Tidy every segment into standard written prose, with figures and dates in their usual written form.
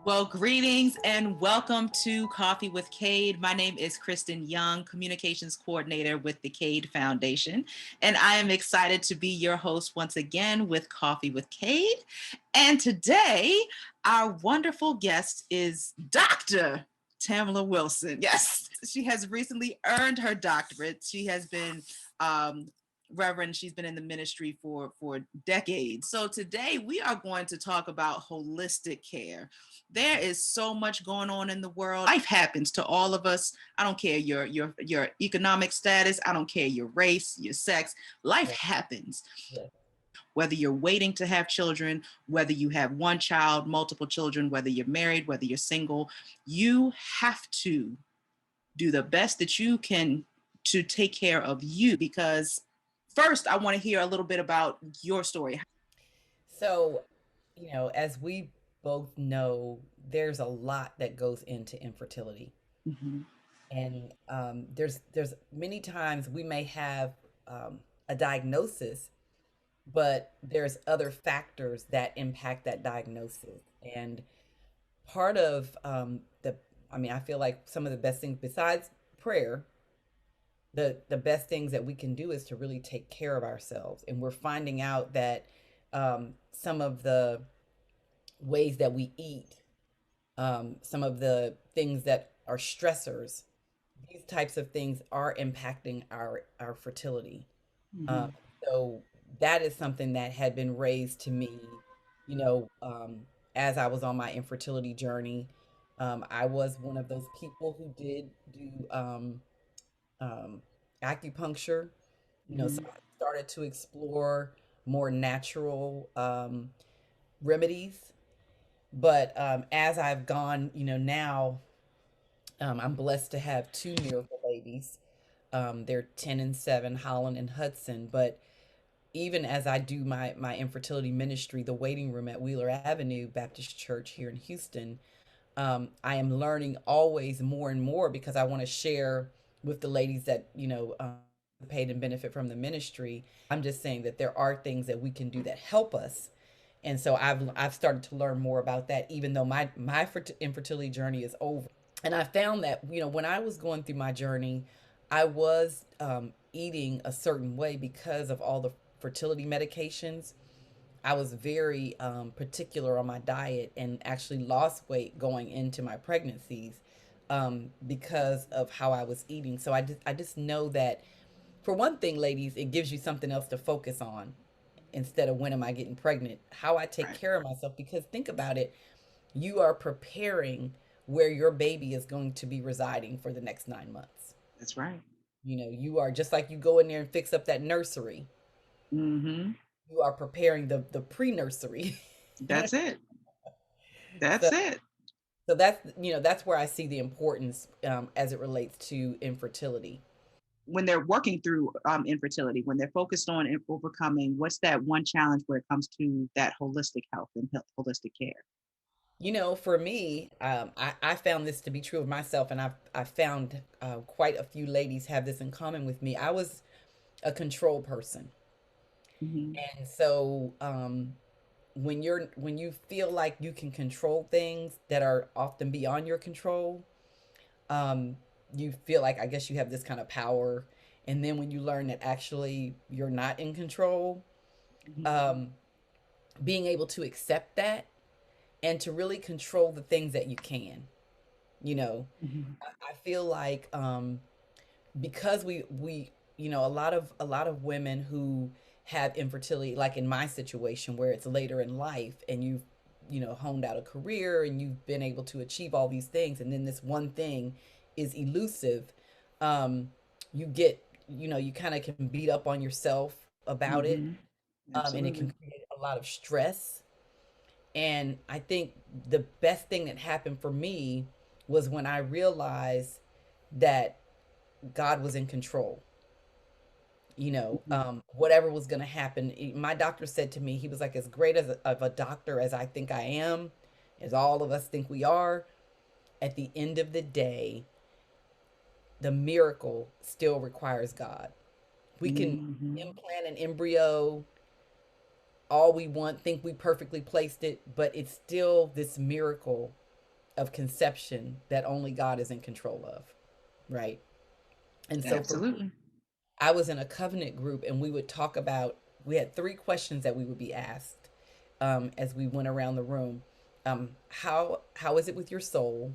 Well, greetings and welcome to Coffee with Cade. My name is Kristen Young, Communications Coordinator with the Cade Foundation, and I am excited to be your host once again with Coffee with Cade. And today, our wonderful guest is Dr. Tamla Wilson. Yes, she has recently earned her doctorate. She has been Reverend. She's been in the ministry for decades. So today we are going to talk about holistic care. There is so much going on in the world. Life happens to all of us. I don't care your economic status. I don't care your race, your sex. Life Yeah, happens. yeah. Whether you're waiting to have children, whether you have one child, multiple children, whether you're married, whether you're single, you have to do the best that you can to take care of you. Because first, I want to hear a little bit about your story. So, as we both know, there's a lot that goes into infertility, Mhm. and there's many times we may have a diagnosis, but there's other factors that impact that diagnosis, and part of I feel like some of the best things besides prayer, the best things that we can do is to really take care of ourselves, and we're finding out that some of the ways that we eat, some of the things that are stressors, these types of things are impacting our fertility. Um, Mhm. so that is something that had been raised to me, you know, um, as I was on my infertility journey. I was one of those people who did do um, acupuncture. So Mhm. I started to explore more natural remedies. But as I've gone, now I'm blessed to have two miracle babies. They're 10 and 7, Holland and Hudson. But even as I do my infertility ministry, the waiting room at Wheeler Avenue Baptist Church here in Houston, I am learning always more and more because I want to share with the ladies that, paid and benefit from the ministry. I'm just saying that there are things that we can do that help us. And so I've started to learn more about that, even though my infertility journey is over. And I found that, when I was going through my journey, I was eating a certain way because of all the fertility medications. I was very particular on my diet and actually lost weight going into my pregnancies because of how I was eating. So I just know that, for one thing, ladies, it gives you something else to focus on instead of when am I getting pregnant, how I take Right. care of myself. Because think about it, you are preparing where your baby is going to be residing for the next 9 months. That's right. You are just like you go in there and fix up that nursery. Mhm. You are preparing the pre-nursery. That's it. so That's it. so that's where I see the importance as it relates to infertility. When they're working through infertility, when they're focused on overcoming, what's that one challenge where it comes to that holistic health and holistic care? For me, I found this to be true of myself, and I found quite a few ladies have this in common with me. I was a control person, Mhm. and so when you feel like you can control things that are often beyond your control, um, you feel like, I guess, you have this kind of power. And then when you learn that actually you're not in control, Mhm. um, being able to accept that and to really control the things that you can. You know, Mhm. I feel like because we a lot of women who have infertility, like in my situation where it's later in life and you've honed out a career and you've been able to achieve all these things, and then this one thing is elusive. um you get, you kind of can beat up on yourself about it, Mhm. and it can Absolutely. create a lot of stress. And I think the best thing that happened for me was when I realized that God was in control. Mhm. Whatever was going to happen. My doctor said to me, he was like, as great of a doctor as I think I am, as all of us think we are, at the end of the day, the miracle still requires God. We can Mhm. implant an embryo all we want, think we perfectly placed it, but it's still this miracle of conception that only God is in control of, right? And so for me, Absolutely. I was in a covenant group, and we would talk about, we had three questions that we would be asked as we went around the room. How is it with your soul?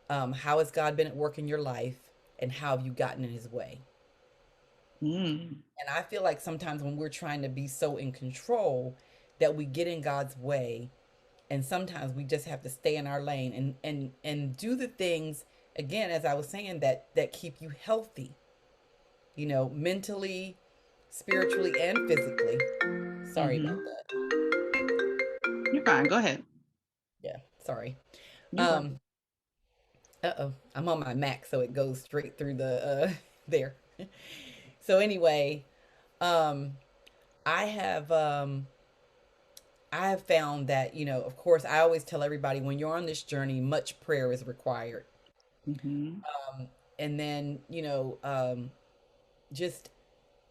How has God been at work in your life? And how have you gotten in his way? Mm. And I feel like sometimes when we're trying to be so in control that we get in God's way, and sometimes we just have to stay in our lane and do the things, again, as I was saying, that keep you healthy, mentally, spiritually, and physically. Sorry about Hmm. that. You're fine. Go ahead. Yeah, sorry. You're fine. Um, uh-oh, I'm on my Mac, so it goes straight through the there. So anyway, um, I have um I have found that, of course, I always tell everybody when you're on this journey, much prayer is required. Hmm. And then, just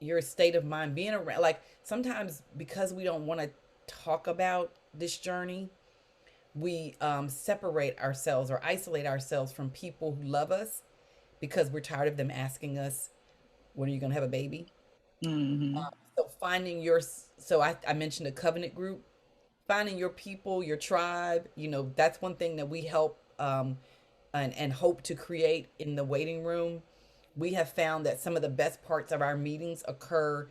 your state of mind, being around, like sometimes because we don't want to talk about this journey, we separate ourselves or isolate ourselves from people who love us because we're tired of them asking us, when are you going to have a baby? Hmm. So finding your, so I mentioned a covenant group, finding your people, your tribe, that's one thing that we help and hope to create in the waiting room. We have found that some of the best parts of our meetings occur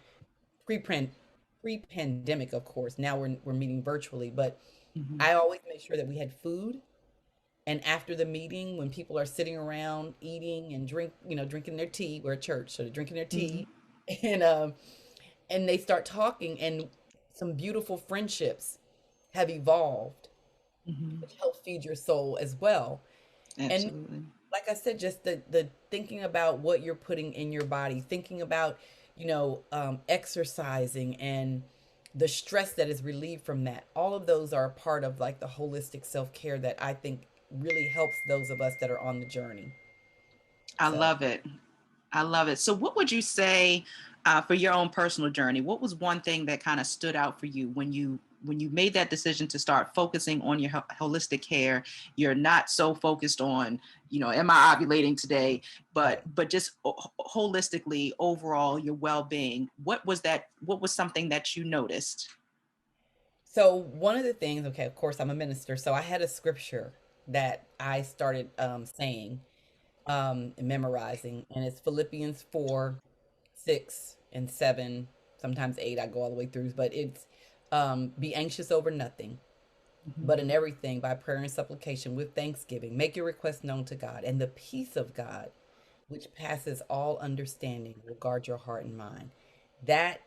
pre-pandemic, of course. Now we're meeting virtually, but Hmm. I always make sure that we had food. And after the meeting, when people are sitting around eating and drinking their tea, we're a church, so they're drinking their Hmm. tea, and they start talking, and some beautiful friendships have evolved, Hmm. which help feed your soul as well. And Absolutely. like I said, just the thinking about what you're putting in your body, thinking about, exercising and the stress that is relieved from that. All of those are a part of like the holistic self care that I think really helps those of us that are on the journey. I So, love it. I love it. So, what would you say for your own personal journey? What was one thing that kind of stood out for you when you made that decision to start focusing on your holistic care? You're not so focused on, am I ovulating today, but right. just holistically overall your well-being. What was that? What was something that you noticed? So one of the things, okay, of course, I'm a minister, so I had a scripture that I started saying and memorizing, and it's Philippians 4:6 and 7, sometimes 8. I go all the way through, but it's be anxious over nothing, Hmm. but in everything by prayer and supplication with thanksgiving, make your requests known to God, and the peace of God, which passes all understanding, will guard your heart and mind. That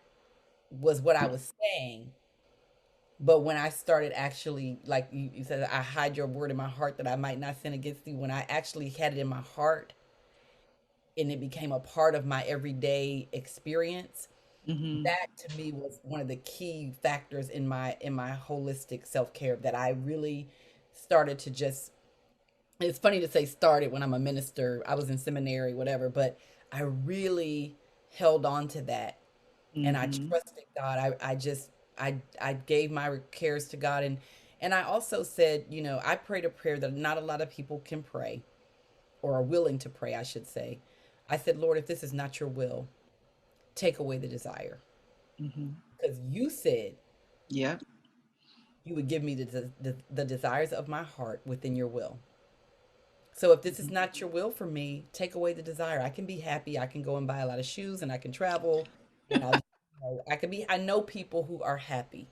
was what I was saying. But when I started actually, like you said, I hide your word in my heart that I might not sin against thee. When I actually had it in my heart and it became a part of my everyday experience, Hmm. that to me was one of the key factors in my holistic self-care that I really started to just, it's funny to say started when I'm a minister. I was in seminary, whatever, but I really held on to that, and I Hmm. trusted God. I just I gave my cares to God, and I also said, I prayed a prayer that not a lot of people can pray or are willing to pray, I should say. I said, Lord, if this is not your will, take away the desire, Hmm. because you said Yep. you would give me the desires of my heart within your will. So if this is Hmm. not your will for me, take away the desire. I can be happy. I can go and buy a lot of shoes, and I can travel, and I can be. I know people who are happy.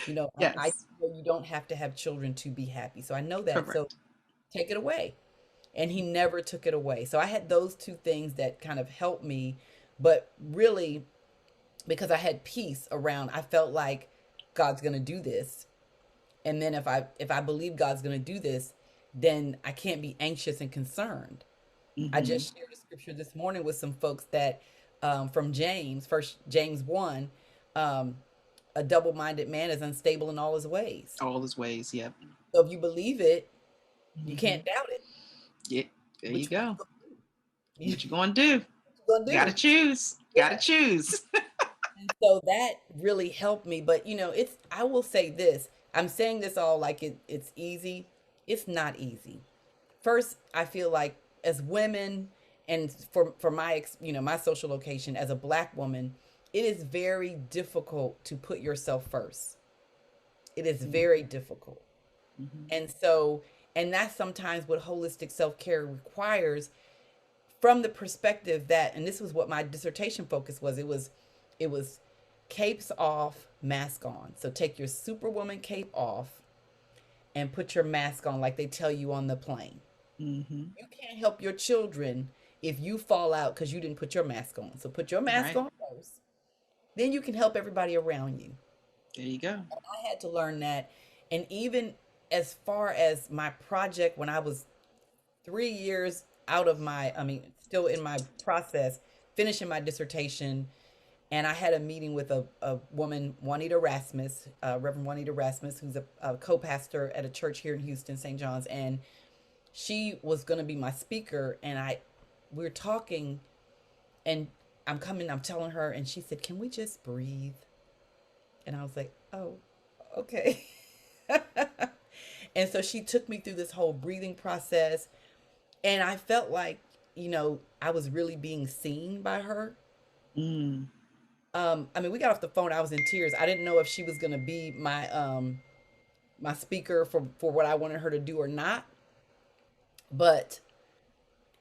I Yes. know you don't have to have children to be happy. So I know that. So Correct. take it away. And he never took it away. So I had those two things that kind of helped me, but really because I had peace around, I felt like God's going to do this. And then if I believe God's going to do this, then I can't be anxious and concerned. I Hmm. just shared a scripture this morning with some folks that from James, first James 1, um, a double-minded man is unstable in all his ways. All his ways. Yep. So if you believe it, you Hmm. can't doubt it. Yeah. There you What go. you What you gonna do? gonna Got to do? choose. Got to Yeah. choose. And so that really helped me. But it's, I will say this, I'm saying this all like it's easy. it's not easy. First, I feel like as women, and for my my social location as a Black woman, it is very difficult to put yourself first. It is very difficult. Mm-hmm. And so, and that's sometimes what holistic self-care requires, from the perspective that, and this was what my dissertation focus was, it was capes off, mask on. So take your superwoman cape off and put your mask on like they tell you on the plane. Mm-hmm. You can't help your children if you fall out because you didn't put your mask on. So put your mask Right. on first. Then you can help everybody around you. There you go. I had to learn that. And even as far as my project, when I was 3 years out of my, I mean, still in my process, finishing my dissertation, and I had a meeting with a woman, Juanita Rasmus, Reverend Juanita Rasmus, who's a co-pastor at a church here in Houston, St. John's, and she was going to be my speaker. And we were talking, and I'm telling her, and she said, "Can we just breathe?" And I was like, "Oh, okay." And so she took me through this whole breathing process, and I felt like, I was really being seen by her. Mm. I mean, we got off the phone, I was in tears. I didn't know if she was going to be my speaker for what I wanted her to do or not, but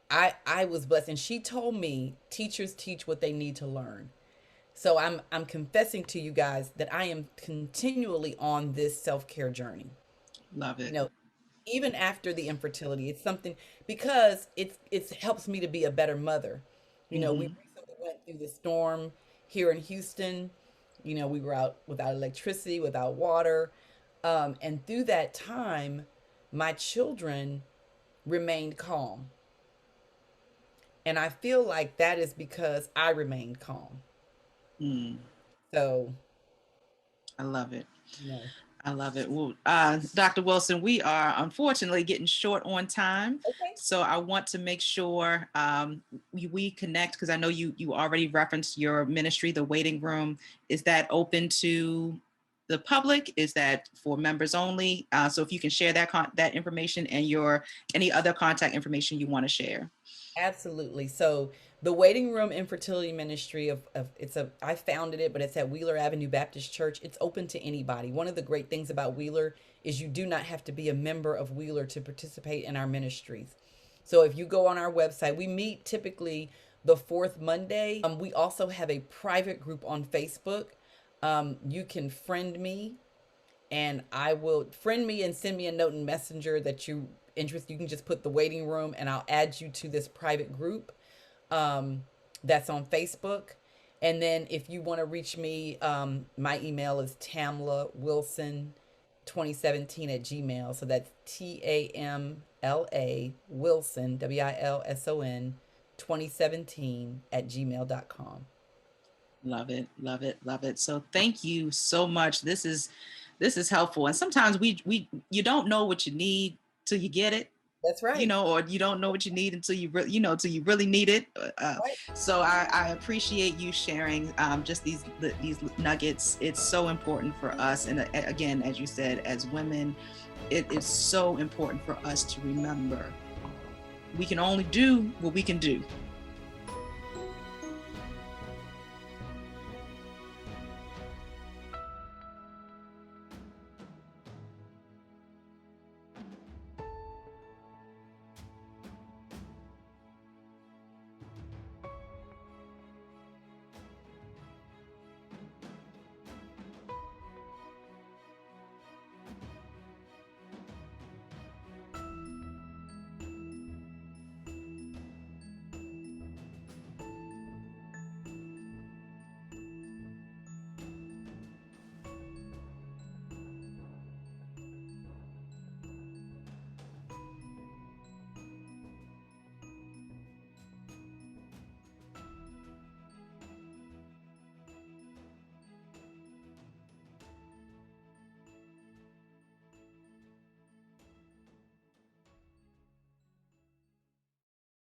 I was blessed. And she told me teachers teach what they need to learn. So I'm confessing to you guys that I am continually on this self-care journey. Love You it. know, even after the infertility, it's something, because it's helps me to be a better mother. We Mm-hmm. recently went through the storm here in Houston. We were out without electricity, without water, and through that time, my children remained calm, and I feel like that is because I remained calm. Mm. So, I love it. you know, I love it. Well, Dr. Wilson, we are unfortunately getting short on time. okay, So I want to make sure we connect, because I know you already referenced your ministry, the waiting room. Is that open to the public? Is that for members only? So if you can share that information and your any other contact information you want to share. absolutely. So the waiting room infertility ministry of I founded it, but it's at Wheeler Avenue Baptist Church. It's open to anybody. One of the great things about Wheeler is you do not have to be a member of Wheeler to participate in our ministries. So if you go on our website, we meet typically the fourth Monday. We also have a private group on Facebook. You can friend me, and I will friend me and send me a note in Messenger that you interest. You can just put the waiting room, and I'll add you to this private group, that's on Facebook. And then if you want to reach me, my email is Tamla Wilson 2017 at Gmail. So that's TAMLA Wilson WILSON 2017 at gmail.com. Love it, love it, love it. So thank you so much. This is helpful. And sometimes we you don't know what you need till you get it, That's right. or you don't know what you need until till you really need it. Right. So I appreciate you sharing just these nuggets. It's so important for us. And again, as you said, as women, it is so important for us to remember we can only do what we can do.